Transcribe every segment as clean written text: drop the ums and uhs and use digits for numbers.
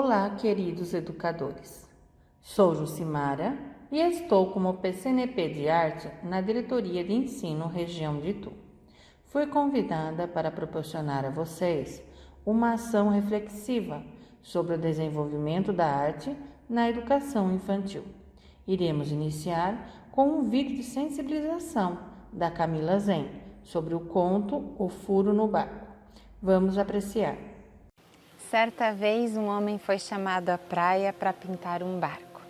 Olá, queridos educadores. Sou Jucimara e estou como PCNP de Arte na Diretoria de Ensino Região de Itu. Fui convidada para proporcionar a vocês uma ação reflexiva sobre o desenvolvimento da arte na educação infantil. Iremos iniciar com um vídeo de sensibilização da Camila Zen sobre o conto O Furo no Barco. Vamos apreciar. Certa vez um homem foi chamado à praia para pintar um barco.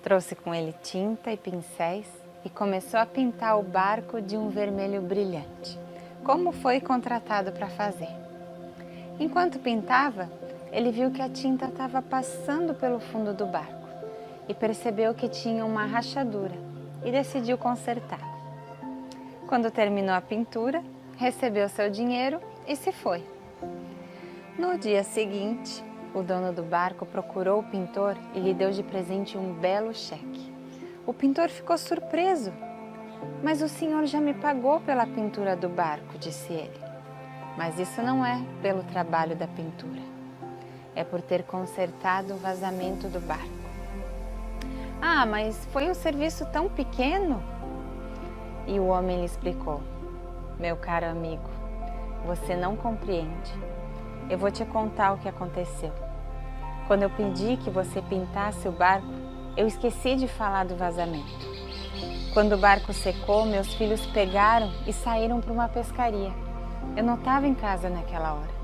Trouxe com ele tinta e pincéis e começou a pintar o barco de um vermelho brilhante, como foi contratado para fazer. Enquanto pintava, ele viu que a tinta estava passando pelo fundo do barco e percebeu que tinha uma rachadura e decidiu consertar. Quando terminou a pintura, recebeu seu dinheiro e se foi. No dia seguinte, o dono do barco procurou o pintor e lhe deu de presente um belo cheque. O pintor ficou surpreso. Mas o senhor já me pagou pela pintura do barco, disse ele. Mas isso não é pelo trabalho da pintura. É por ter consertado o vazamento do barco. Ah, mas foi um serviço tão pequeno? E o homem lhe explicou. Meu caro amigo, você não compreende. Eu vou te contar o que aconteceu. Quando eu pedi que você pintasse o barco, eu esqueci de falar do vazamento. Quando o barco secou, meus filhos pegaram e saíram para uma pescaria. Eu não estava em casa naquela hora.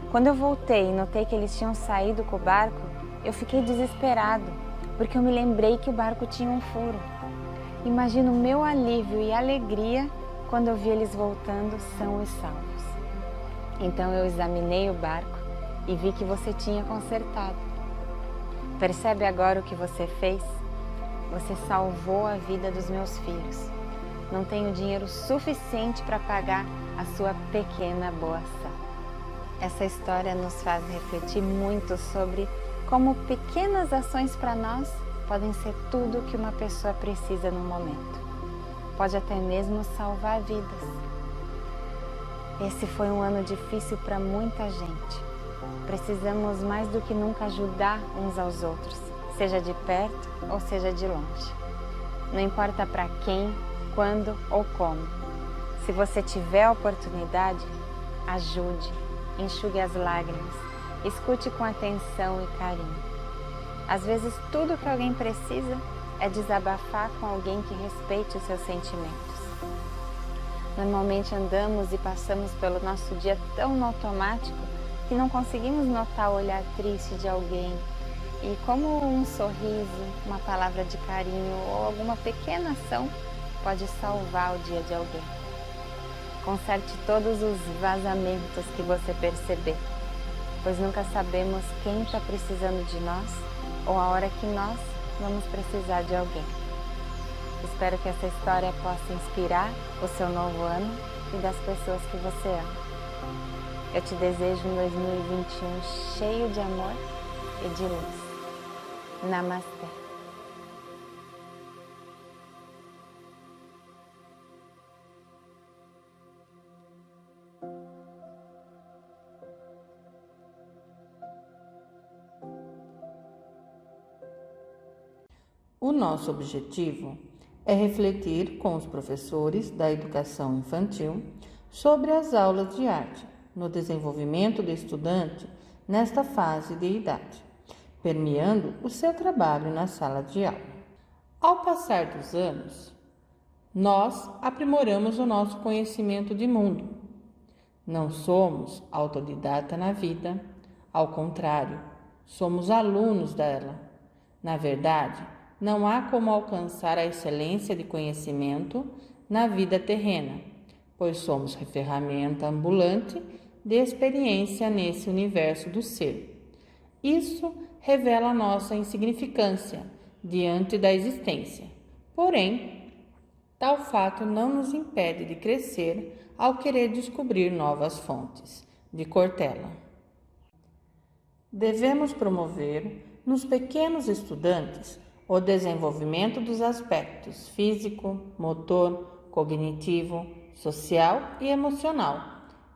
Quando eu voltei e notei que eles tinham saído com o barco, eu fiquei desesperado, porque eu me lembrei que o barco tinha um furo. Imagino o meu alívio e alegria quando eu vi eles voltando são e salvos. Então eu examinei o barco e vi que você tinha consertado. Percebe agora o que você fez? Você salvou a vida dos meus filhos. Não tenho dinheiro suficiente para pagar a sua pequena boa ação. Essa história nos faz refletir muito sobre como pequenas ações para nós podem ser tudo o que uma pessoa precisa no momento. Pode até mesmo salvar vidas. Esse foi um ano difícil para muita gente. Precisamos mais do que nunca ajudar uns aos outros, seja de perto ou seja de longe. Não importa para quem, quando ou como. Se você tiver a oportunidade, ajude, enxugue as lágrimas, escute com atenção e carinho. Às vezes tudo que alguém precisa é desabafar com alguém que respeite os seus sentimentos. Normalmente andamos e passamos pelo nosso dia tão no automático que não conseguimos notar o olhar triste de alguém e como um sorriso, uma palavra de carinho ou alguma pequena ação pode salvar o dia de alguém. Conserte todos os vazamentos que você perceber, pois nunca sabemos quem está precisando de nós ou a hora que nós vamos precisar de alguém. Espero que essa história possa inspirar o seu novo ano e das pessoas que você ama. Eu te desejo um 2021 cheio de amor e de luz. Namastê. O nosso objetivo é refletir com os professores da educação infantil sobre as aulas de arte no desenvolvimento do estudante nesta fase de idade, permeando o seu trabalho na sala de aula. Ao passar dos anos, nós aprimoramos o nosso conhecimento de mundo. Não somos autodidata na vida, ao contrário, somos alunos dela. Na verdade, não há como alcançar a excelência de conhecimento na vida terrena, pois somos ferramenta ambulante de experiência nesse universo do ser. Isso revela a nossa insignificância diante da existência. Porém, tal fato não nos impede de crescer ao querer descobrir novas fontes. De Cortella. Devemos promover nos pequenos estudantes o desenvolvimento dos aspectos físico, motor, cognitivo, social e emocional,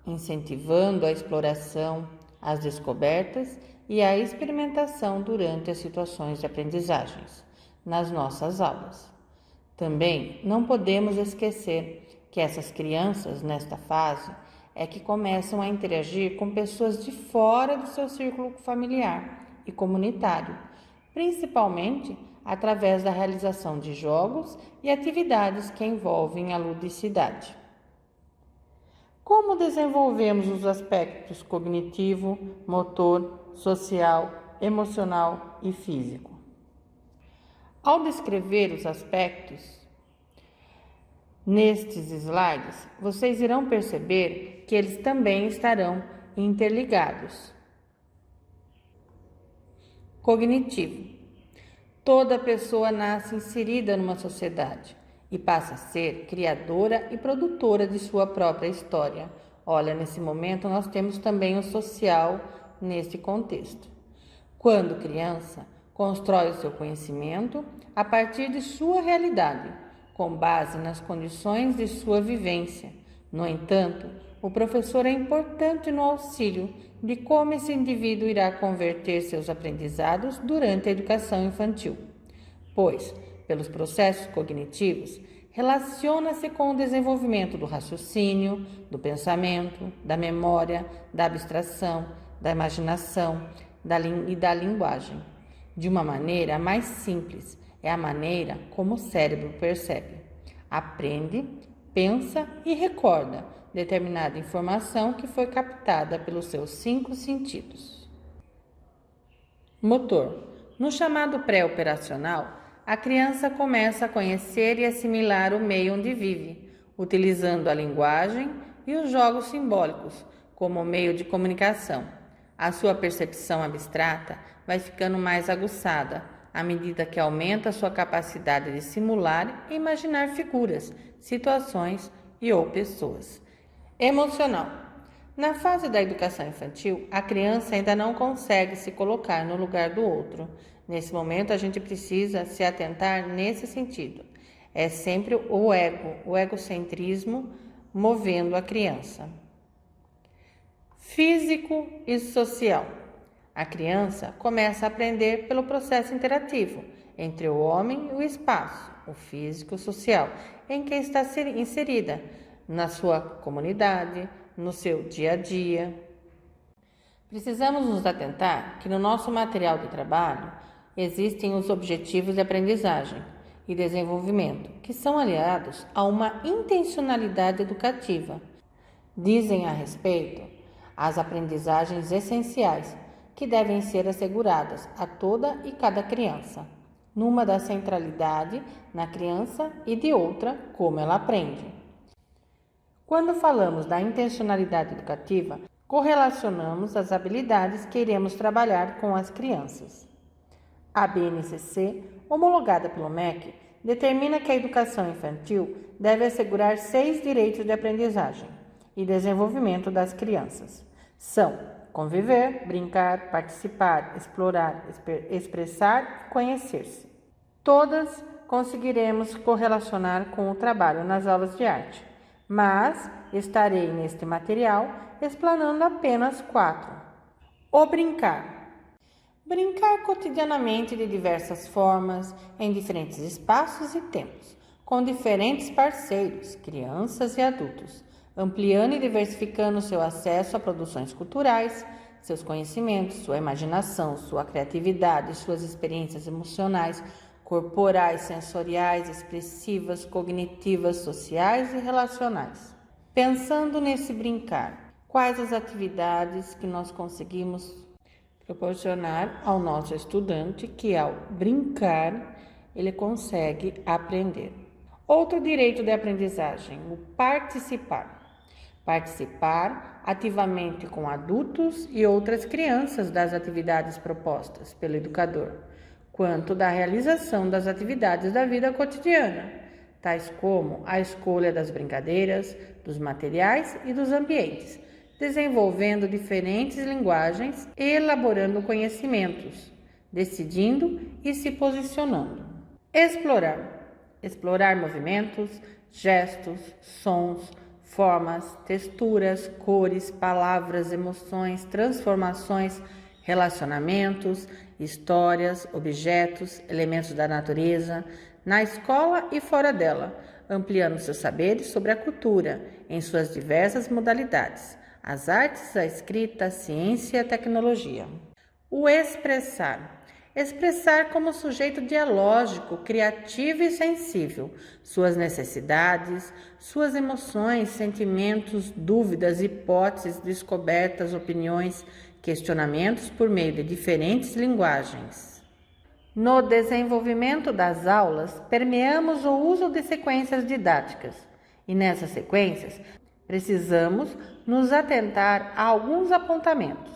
incentivando a exploração, as descobertas e a experimentação durante as situações de aprendizagens, nas nossas aulas. Também não podemos esquecer que essas crianças, nesta fase, é que começam a interagir com pessoas de fora do seu círculo familiar e comunitário, principalmente através da realização de jogos e atividades que envolvem a ludicidade. Como desenvolvemos os aspectos cognitivo, motor, social, emocional e físico? Ao descrever os aspectos nestes slides, vocês irão perceber que eles também estarão interligados. Cognitivo. Toda pessoa nasce inserida numa sociedade e passa a ser criadora e produtora de sua própria história. Olha, nesse momento nós temos também o social nesse contexto. Quando criança, constrói o seu conhecimento a partir de sua realidade, com base nas condições de sua vivência. No entanto, o professor é importante no auxílio de como esse indivíduo irá converter seus aprendizados durante a educação infantil, pois, pelos processos cognitivos, relaciona-se com o desenvolvimento do raciocínio, do pensamento, da memória, da abstração, da imaginação e da linguagem. De uma maneira mais simples, é a maneira como o cérebro percebe, aprende, pensa e recorda determinada informação que foi captada pelos seus 5 sentidos. Motor. No chamado pré-operacional, a criança começa a conhecer e assimilar o meio onde vive, utilizando a linguagem e os jogos simbólicos como meio de comunicação. A sua percepção abstrata vai ficando mais aguçada à medida que aumenta a sua capacidade de simular e imaginar figuras, situações e ou pessoas. Emocional. Na fase da educação infantil, a criança ainda não consegue se colocar no lugar do outro. Nesse momento, a gente precisa se atentar nesse sentido. É sempre o ego, o egocentrismo movendo a criança. Físico e social. A criança começa a aprender pelo processo interativo entre o homem e o espaço, o físico e social, em que está inserida, na sua comunidade, no seu dia a dia. Precisamos nos atentar que no nosso material de trabalho existem os objetivos de aprendizagem e desenvolvimento, que são aliados a uma intencionalidade educativa. Dizem a respeito as aprendizagens essenciais que devem ser asseguradas a toda e cada criança, numa da centralidade na criança e de outra como ela aprende. Quando falamos da intencionalidade educativa, correlacionamos as habilidades que iremos trabalhar com as crianças. A BNCC, homologada pelo MEC, determina que a educação infantil deve assegurar 6 direitos de aprendizagem e desenvolvimento das crianças. São conviver, brincar, participar, explorar, expressar e conhecer-se. Todas conseguiremos correlacionar com o trabalho nas aulas de arte, mas estarei neste material explanando apenas 4. O brincar. Brincar cotidianamente de diversas formas, em diferentes espaços e tempos, com diferentes parceiros, crianças e adultos, ampliando e diversificando seu acesso a produções culturais, seus conhecimentos, sua imaginação, sua criatividade, suas experiências emocionais, corporais, sensoriais, expressivas, cognitivas, sociais e relacionais. Pensando nesse brincar, quais as atividades que nós conseguimos proporcionar ao nosso estudante que, ao brincar, ele consegue aprender? Outro direito de aprendizagem, o participar. Participar ativamente com adultos e outras crianças das atividades propostas pelo educador, quanto da realização das atividades da vida cotidiana, tais como a escolha das brincadeiras, dos materiais e dos ambientes, desenvolvendo diferentes linguagens e elaborando conhecimentos, decidindo e se posicionando. Explorar movimentos, gestos, sons, formas, texturas, cores, palavras, emoções, transformações, relacionamentos, histórias, objetos, elementos da natureza, na escola e fora dela, ampliando seus saberes sobre a cultura em suas diversas modalidades, as artes, a escrita, a ciência e a tecnologia. O expressar. Expressar como sujeito dialógico, criativo e sensível, suas necessidades, suas emoções, sentimentos, dúvidas, hipóteses, descobertas, opiniões, questionamentos por meio de diferentes linguagens. No desenvolvimento das aulas, permeamos o uso de sequências didáticas e nessas sequências precisamos nos atentar a alguns apontamentos.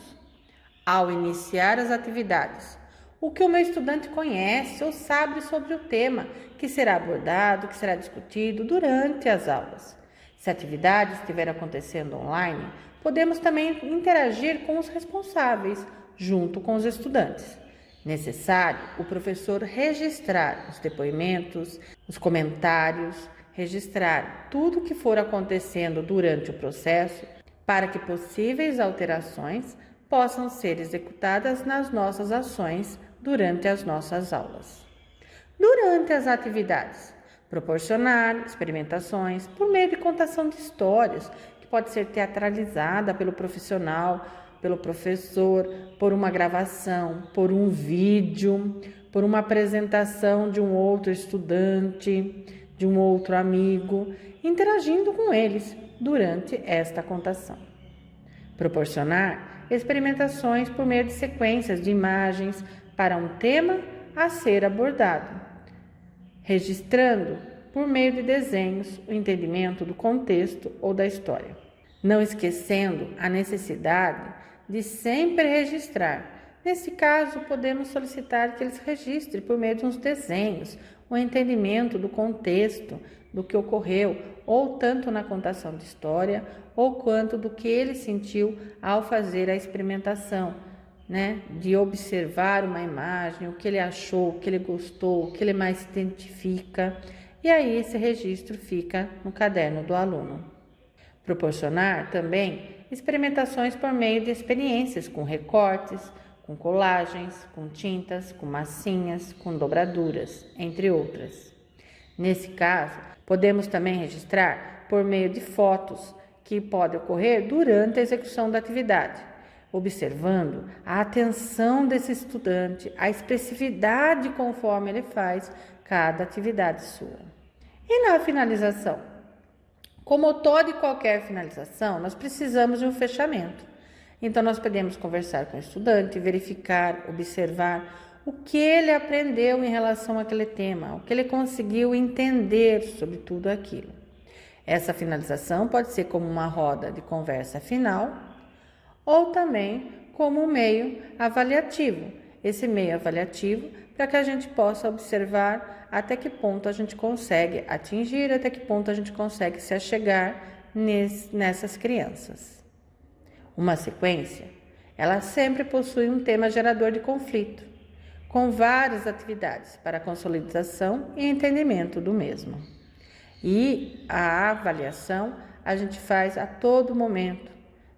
Ao iniciar as atividades, o que o meu estudante conhece ou sabe sobre o tema que será abordado, que será discutido durante as aulas. Se a atividade estiver acontecendo online, podemos também interagir com os responsáveis, junto com os estudantes. Necessário o professor registrar os depoimentos, os comentários, registrar tudo o que for acontecendo durante o processo, para que possíveis alterações possam ser executadas nas nossas ações durante as nossas aulas. Durante as atividades, proporcionar experimentações por meio de contação de histórias, que pode ser teatralizada pelo profissional, pelo professor, por uma gravação, por um vídeo, por uma apresentação de um outro estudante, de um outro amigo, interagindo com eles durante esta contação. Proporcionar experimentações por meio de sequências de imagens para um tema a ser abordado, registrando por meio de desenhos o entendimento do contexto ou da história. Não esquecendo a necessidade de sempre registrar. Nesse caso, podemos solicitar que eles registrem por meio de uns desenhos o entendimento do contexto, do que ocorreu, ou tanto na contação de história, ou quanto do que ele sentiu ao fazer a experimentação, de observar uma imagem, o que ele achou, o que ele gostou, o que ele mais se identifica, e aí esse registro fica no caderno do aluno. Proporcionar também experimentações por meio de experiências com recortes, com colagens, com tintas, com massinhas, com dobraduras, entre outras. Nesse caso, podemos também registrar por meio de fotos que pode ocorrer durante a execução da atividade, observando a atenção desse estudante, a expressividade conforme ele faz cada atividade sua. E na finalização? Como toda e qualquer finalização, nós precisamos de um fechamento. Então, nós podemos conversar com o estudante, verificar, observar o que ele aprendeu em relação àquele tema, o que ele conseguiu entender sobre tudo aquilo. Essa finalização pode ser como uma roda de conversa final ou também como um meio avaliativo. Esse meio avaliativo para que a gente possa observar até que ponto a gente consegue atingir, até que ponto a gente consegue se achegar nessas crianças. Uma sequência, ela sempre possui um tema gerador de conflito, com várias atividades para consolidação e entendimento do mesmo. E a avaliação a gente faz a todo momento,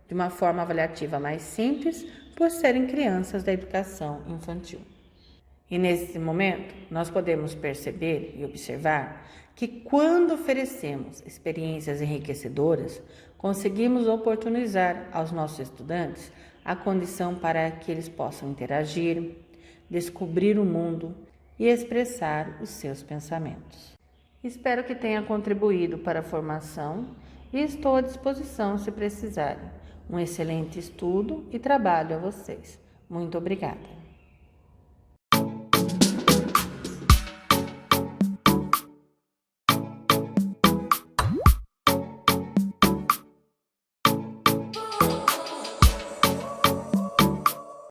de uma forma avaliativa mais simples, por serem crianças da educação infantil. E nesse momento, nós podemos perceber e observar que quando oferecemos experiências enriquecedoras, conseguimos oportunizar aos nossos estudantes a condição para que eles possam interagir, descobrir o mundo e expressar os seus pensamentos. Espero que tenha contribuído para a formação e estou à disposição se precisarem. Um excelente estudo e trabalho a vocês. Muito obrigada.